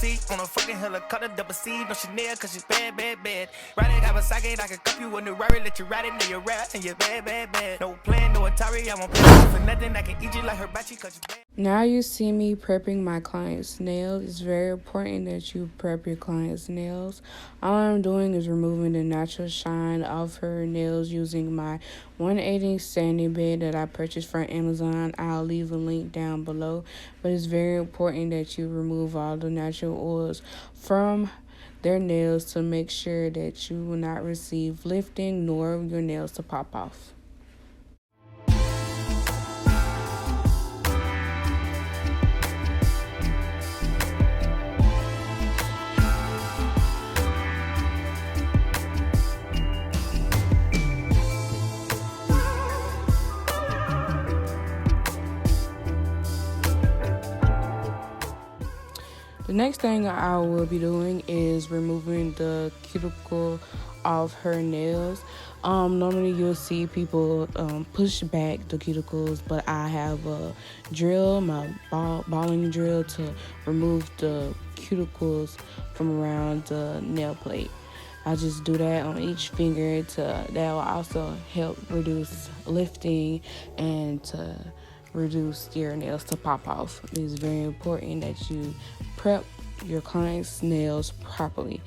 seat on a fucking helicopter, double C, no Chanel, cause she's bad, bad, bad. Ride it, have a socket, I can cup you in the Rari, let you ride it, now you're rap, and you're bad, bad, bad. No plan, no Atari, I won't play for nothing, I can eat you like hibachi, cause you bad. Now you see me prepping my client's nails. It's very important that you prep your client's nails. All I'm doing is removing the natural shine off her nails using my 180 sanding bed that I purchased from Amazon. I'll leave a link down below. But it's very important that you remove all the natural oils from their nails to make sure that you will not receive lifting nor your nails to pop off. The next thing I will be doing is removing the cuticle off her nails. Normally you'll see people push back the cuticles, but I have a drill, my balling drill, to remove the cuticles from around the nail plate. I just do that on each finger that will also help reduce lifting and to reduce your nails to pop off. It is very important that you prep your client's nails properly.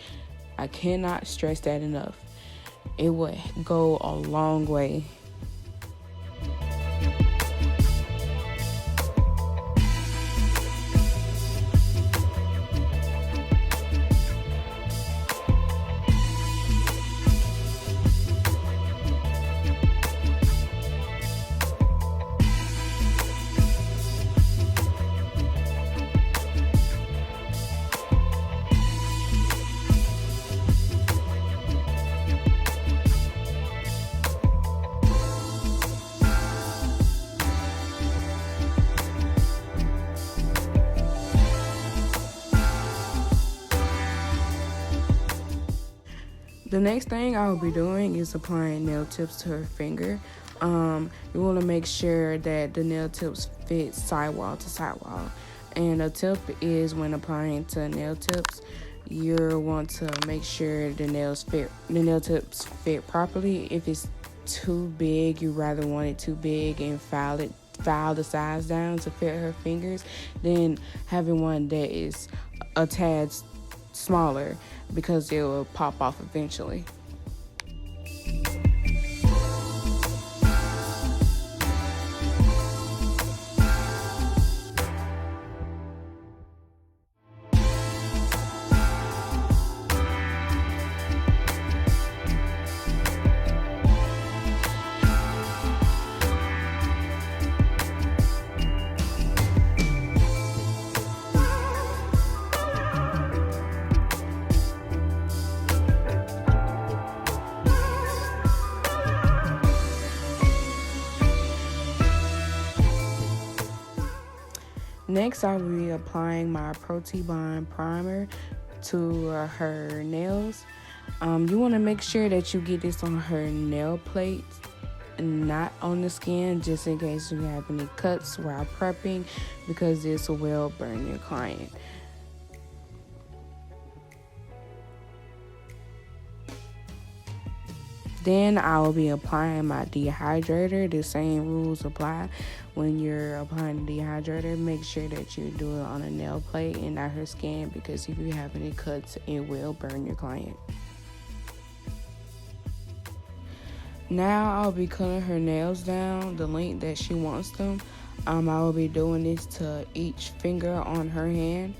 I cannot stress that enough. It would go a long way. The next thing I will be doing is applying nail tips to her finger. You want to make sure that the nail tips fit sidewall to sidewall. And a tip is when applying to nail tips, you want to make sure the nail tips fit properly. If it's too big, you rather want it too big and file the size down to fit her fingers, then having one that is a tad smaller, because it will pop off eventually. Next, I will be applying my Protein Bond primer to her nails. You want to make sure that you get this on her nail plate, not on the skin, just in case you have any cuts while prepping, because this will burn your client. Then I will be applying my dehydrator. The same rules apply when you're applying the dehydrator. Make sure that you do it on a nail plate and not her skin, because if you have any cuts, it will burn your client. Now I'll be cutting her nails down the length that she wants them. I will be doing this to each finger on her hand.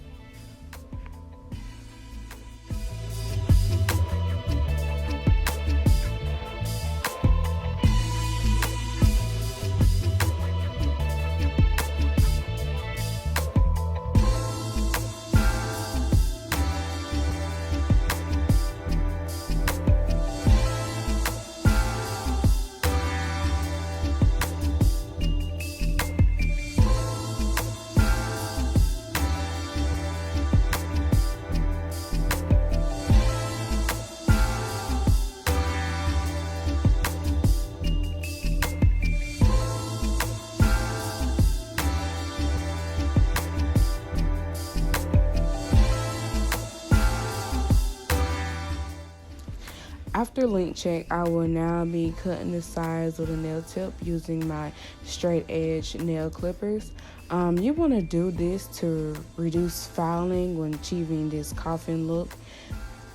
After link check, I will now be cutting the size of the nail tip using my straight edge nail clippers. You want to do this to reduce fouling when achieving this coffin look.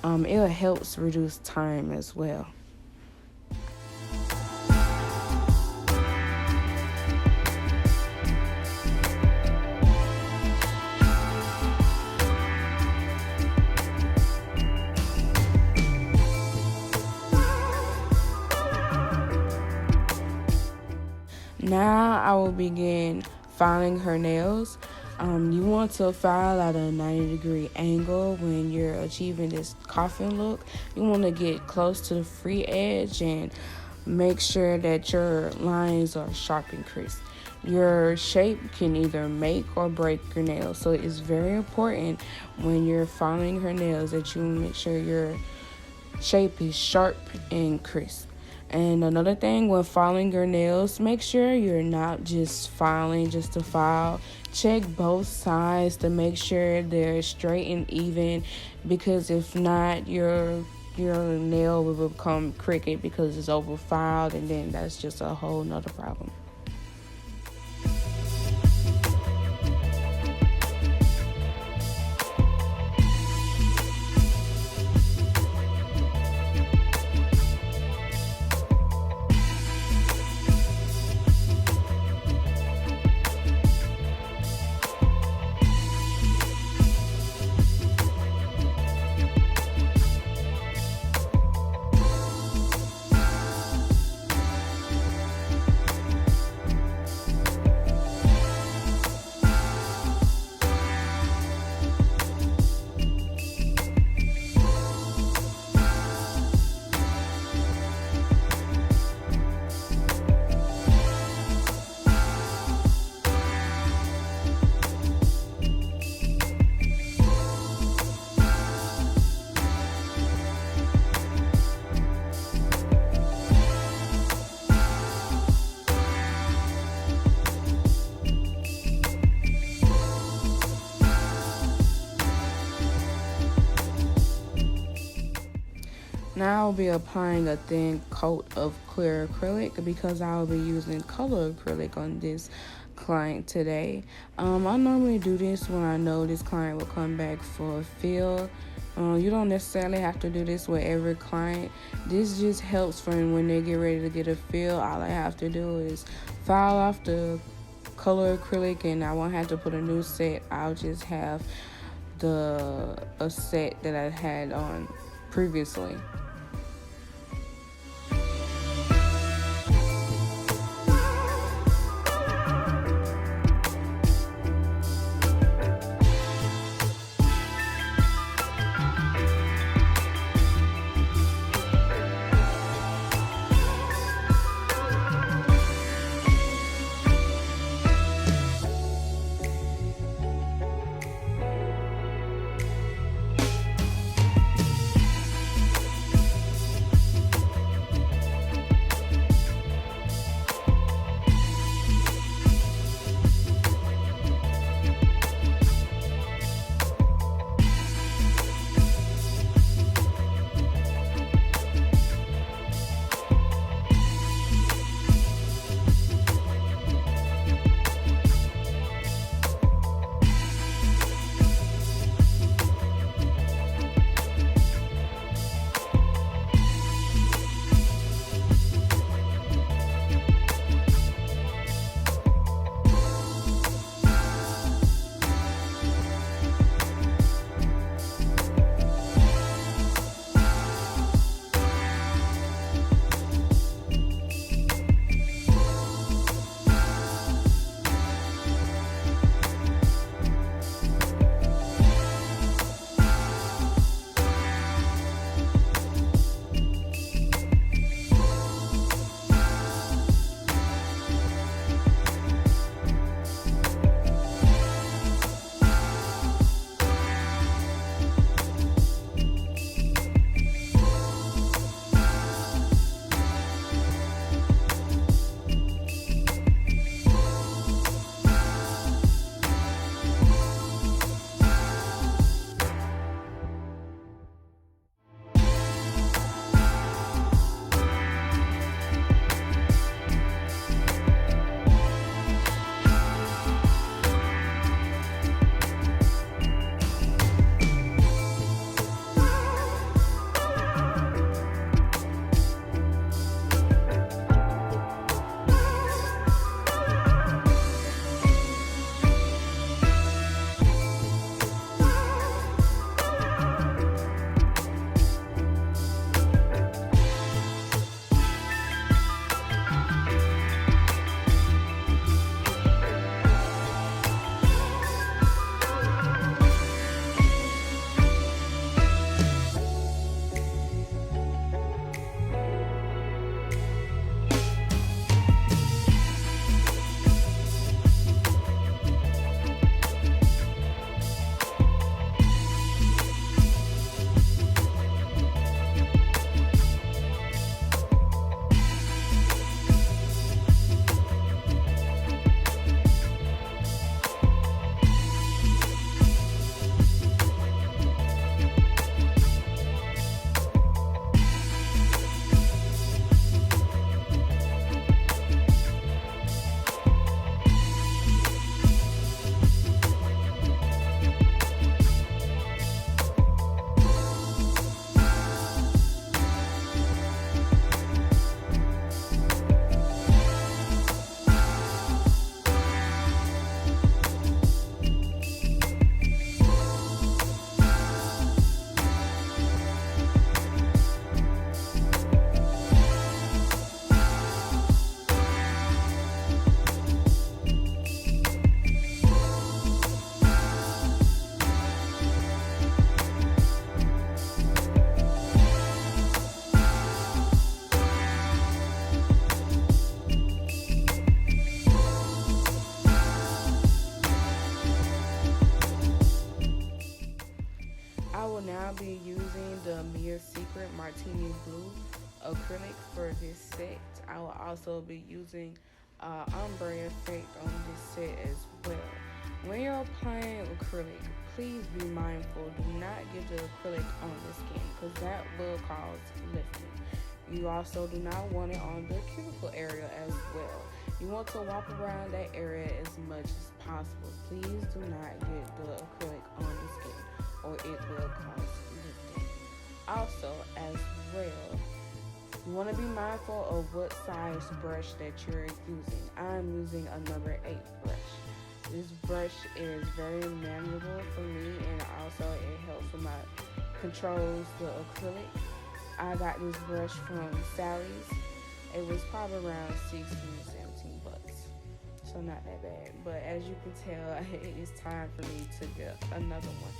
It helps reduce time as well. Now I will begin filing her nails. You want to file at a 90-degree angle when you're achieving this coffin look. You want to get close to the free edge and make sure that your lines are sharp and crisp. Your shape can either make or break your nails, so it's very important when you're filing her nails that you make sure your shape is sharp and crisp. And another thing, when filing your nails, make sure you're not just filing just to file. Check both sides to make sure they're straight and even, because if not, your nail will become crooked because it's over filed, and then that's just a whole nother problem. Now I'll be applying a thin coat of clear acrylic because I'll be using color acrylic on this client today. I normally do this when I know this client will come back for a fill. You don't necessarily have to do this with every client. This just helps for when they get ready to get a fill. All I have to do is file off the color acrylic and I won't have to put a new set. I'll just have a set that I had on previously. I will now be using the Mia Secret Martini Blue acrylic for this set. I will also be using ombre effect on this set as well. When you're applying acrylic, please be mindful. Do not get the acrylic on the skin because that will cause lifting. You also do not want it on the cuticle area as well. You want to walk around that area as much as possible. Please do not get the acrylic on the skin or it will cause lifting. Also, as well, you want to be mindful of what size brush that you're using. I'm using a number 8 brush. This brush is very manageable for me and also it helps with my controls the acrylic. I got this brush from Sally's. It was probably around 16, 17 bucks. So not that bad. But as you can tell, it is time for me to get another one.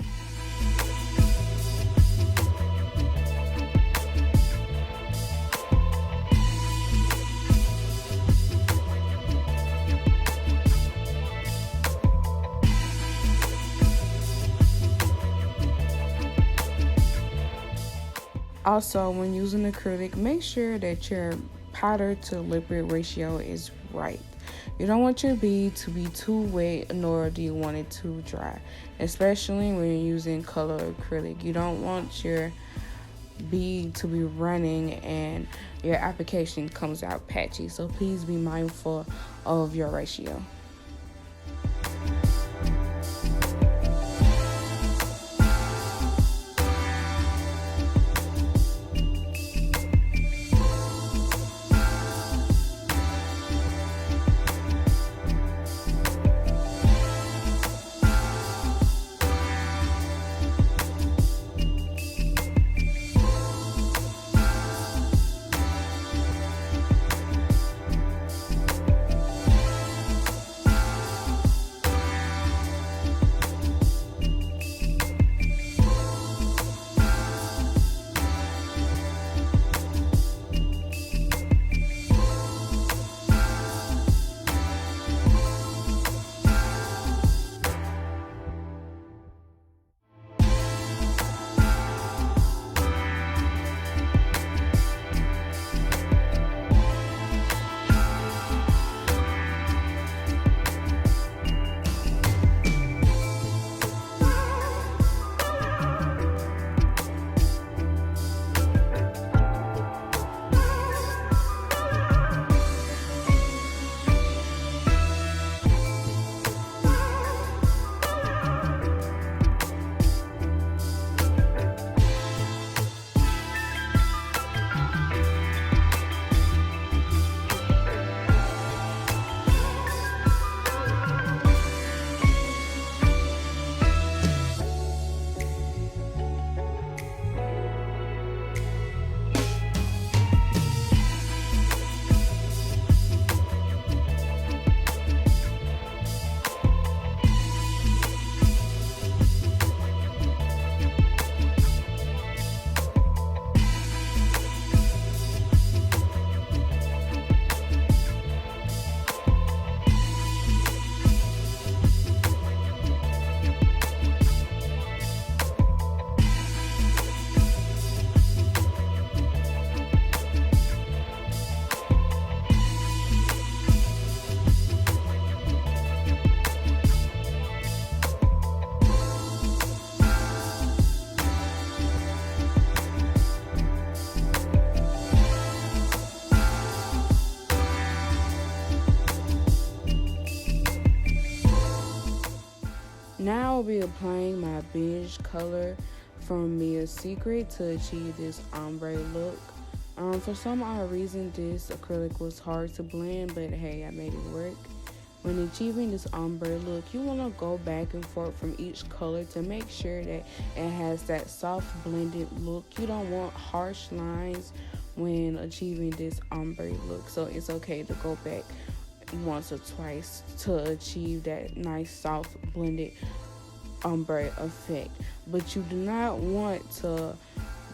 Also, when using acrylic, make sure that your powder to liquid ratio is right. You don't want your bead to be too wet, nor do you want it too dry, especially when you're using color acrylic. You don't want your bead to be running and your application comes out patchy. So please be mindful of your ratio. Now I'll be applying my beige color from Mia Secret to achieve this ombre look. For some odd reason, this acrylic was hard to blend, but hey, I made it work. When achieving this ombre look, you want to go back and forth from each color to make sure that it has that soft blended look. You don't want harsh lines when achieving this ombre look, so it's okay to go back once or twice to achieve that nice soft blended ombre effect. But you do not want to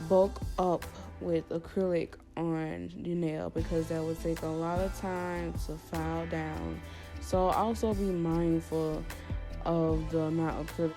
bulk up with acrylic on your nail because that would take a lot of time to file down. So also be mindful of the amount of acrylic.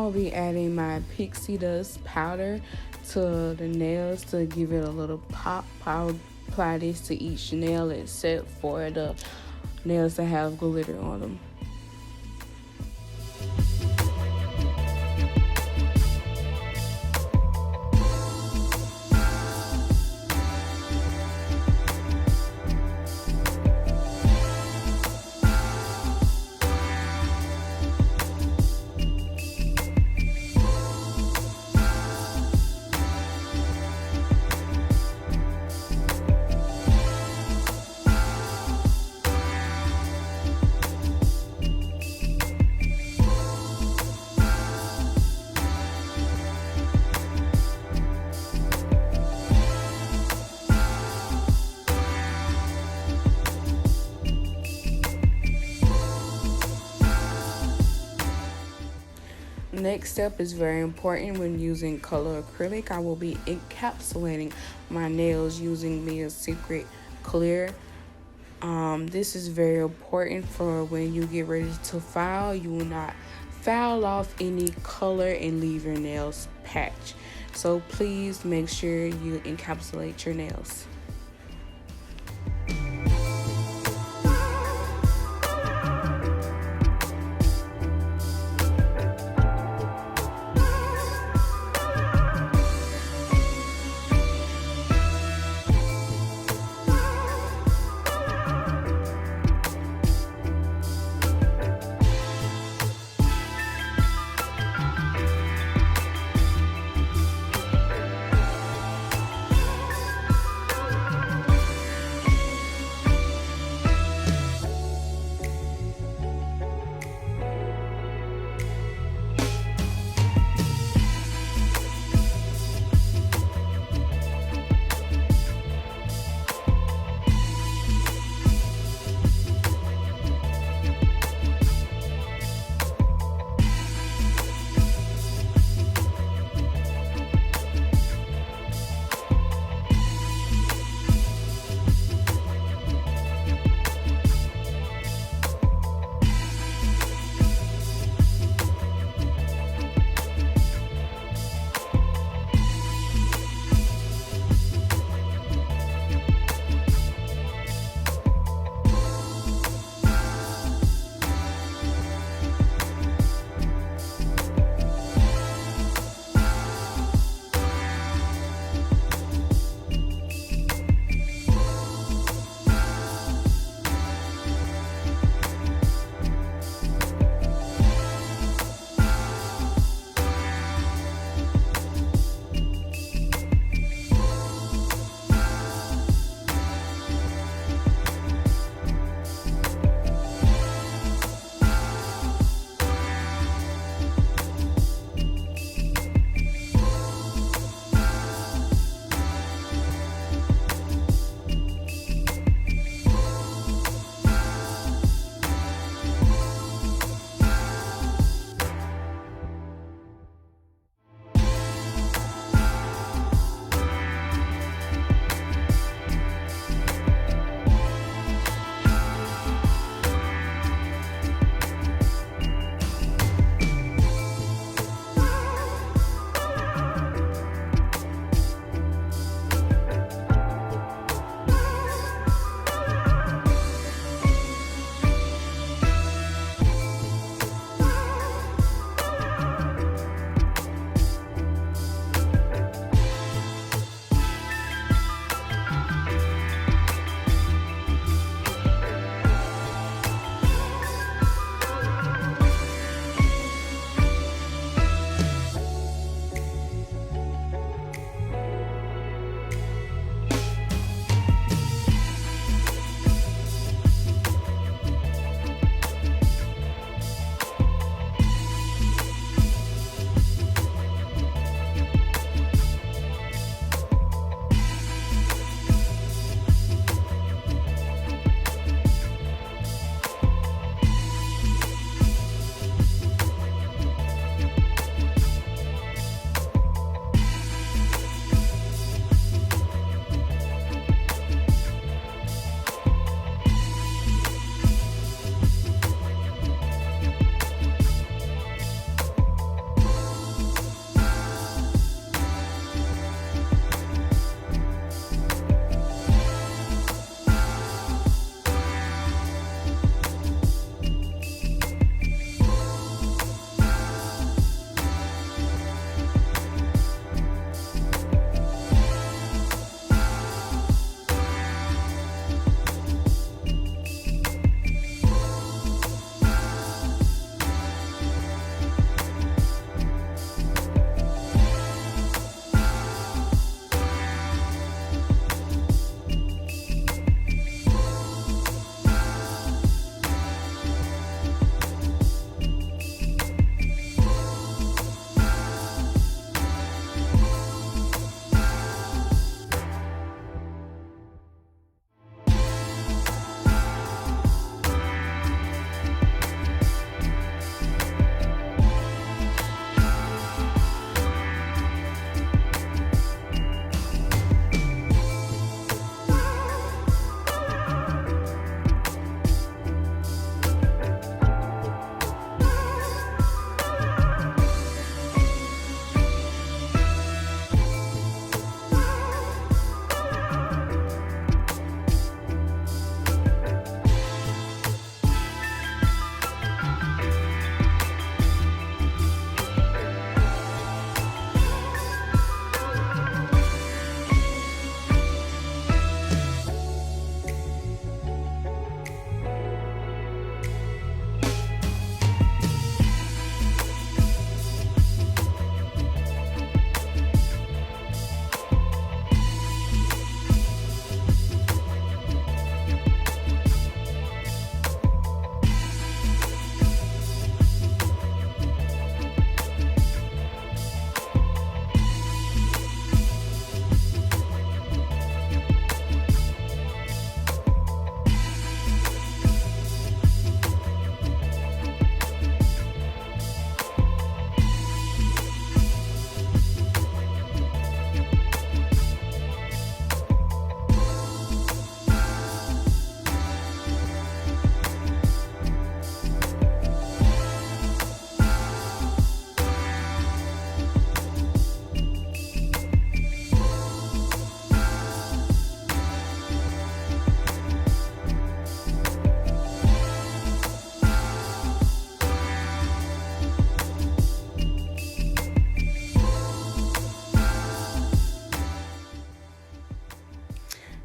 will be adding my pixie dust powder to the nails to give it a little pop. I'll apply this to each nail except for the nails that have glitter on them. Next step is very important when using color acrylic. I will be encapsulating my nails using Mia's Secret Clear. This is very important for when you get ready to file. You will not foul off any color and leave your nails patched. So please make sure you encapsulate your nails.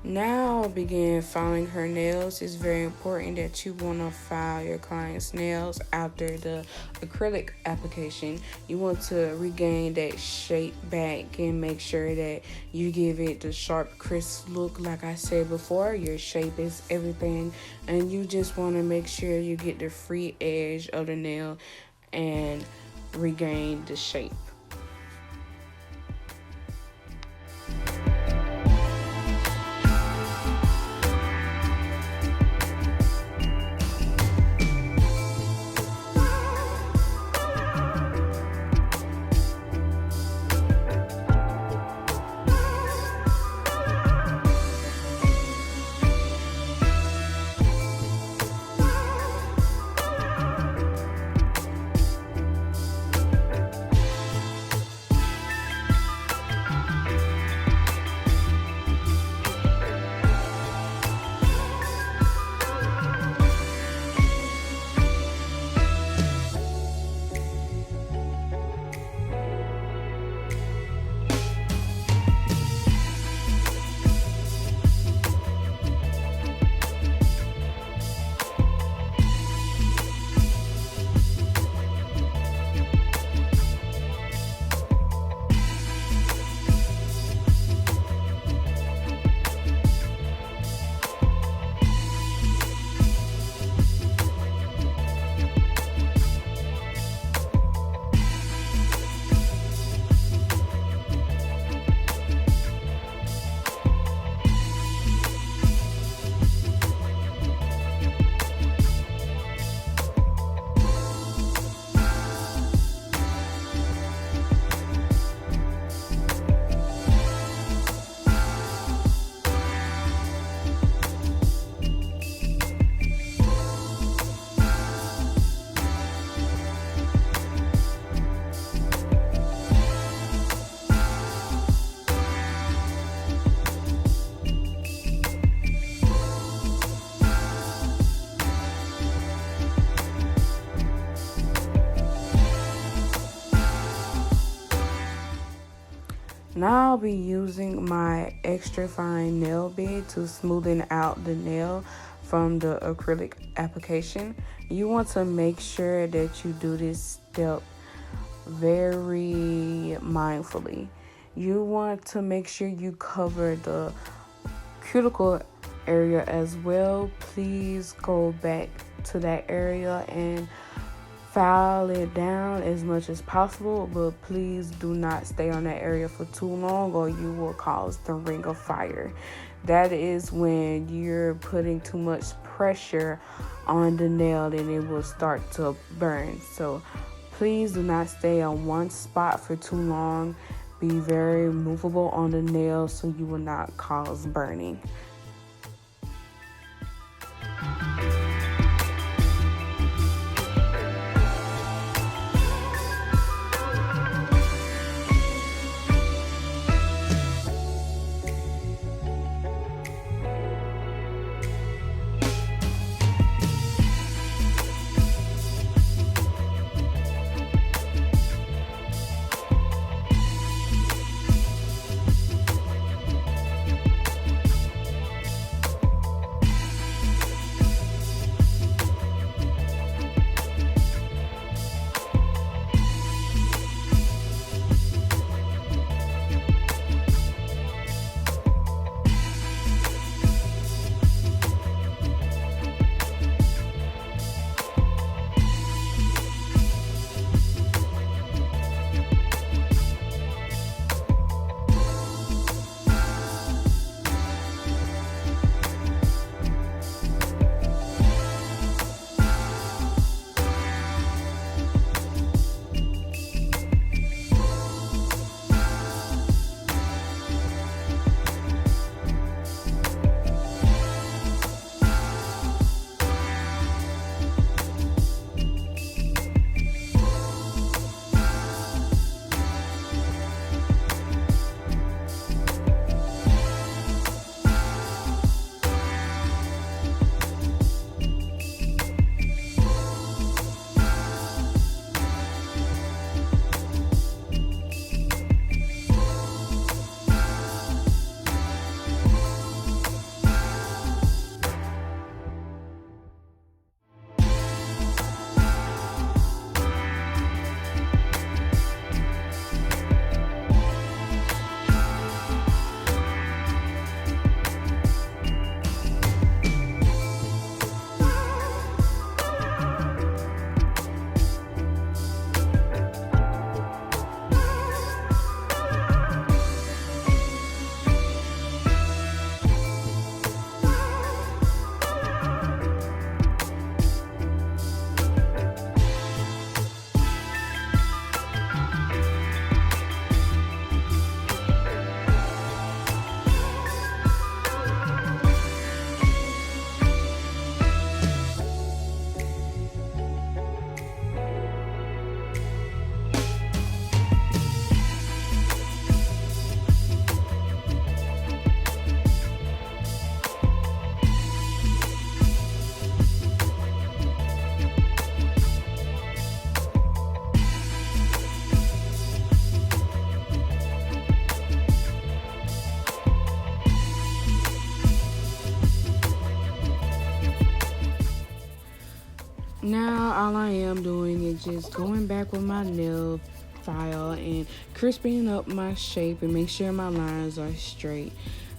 Now begin filing her nails. It's very important that you want to file your client's nails after the acrylic application. You want to regain that shape back and make sure that you give it the sharp, crisp look. Like I said before, your shape is everything, and you just want to make sure you get the free edge of the nail and regain the shape. Now I'll be using my extra fine nail bed to smoothen out the nail from the acrylic application. You want to make sure that you do this step very mindfully. You want to make sure you cover the cuticle area as well. Please go back to that area and file it down as much as possible, but please do not stay on that area for too long or you will cause the ring of fire. That is when you're putting too much pressure on the nail and it will start to burn. So please do not stay on one spot for too long. Be very movable on the nail so you will not cause burning. Now all I am doing is just going back with my nail file and crisping up my shape and make sure my lines are straight.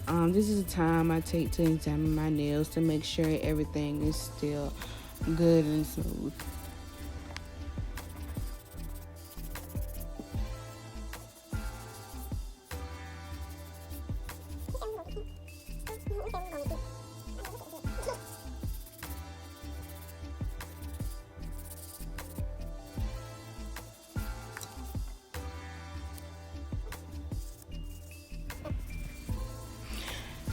This is the time I take to examine my nails to make sure everything is still good and smooth.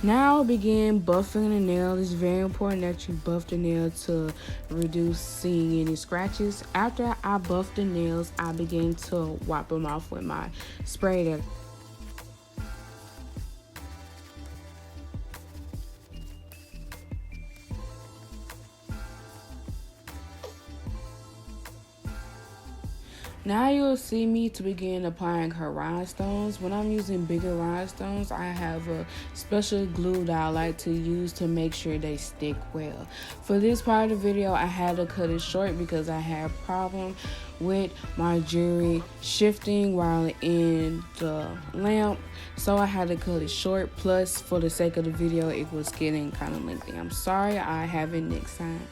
Now begin buffing the nail. It's very important that you buff the nail to reduce seeing any scratches. After I buff the nails, I begin to wipe them off with my spray that Now you'll see me to begin applying her rhinestones. When I'm using bigger rhinestones, I have a special glue that I like to use to make sure they stick well. For this part of the video, I had to cut it short because I had a problem with my jewelry shifting while in the lamp. So I had to cut it short. Plus, for the sake of the video, it was getting kind of lengthy. I'm sorry, I have it next time.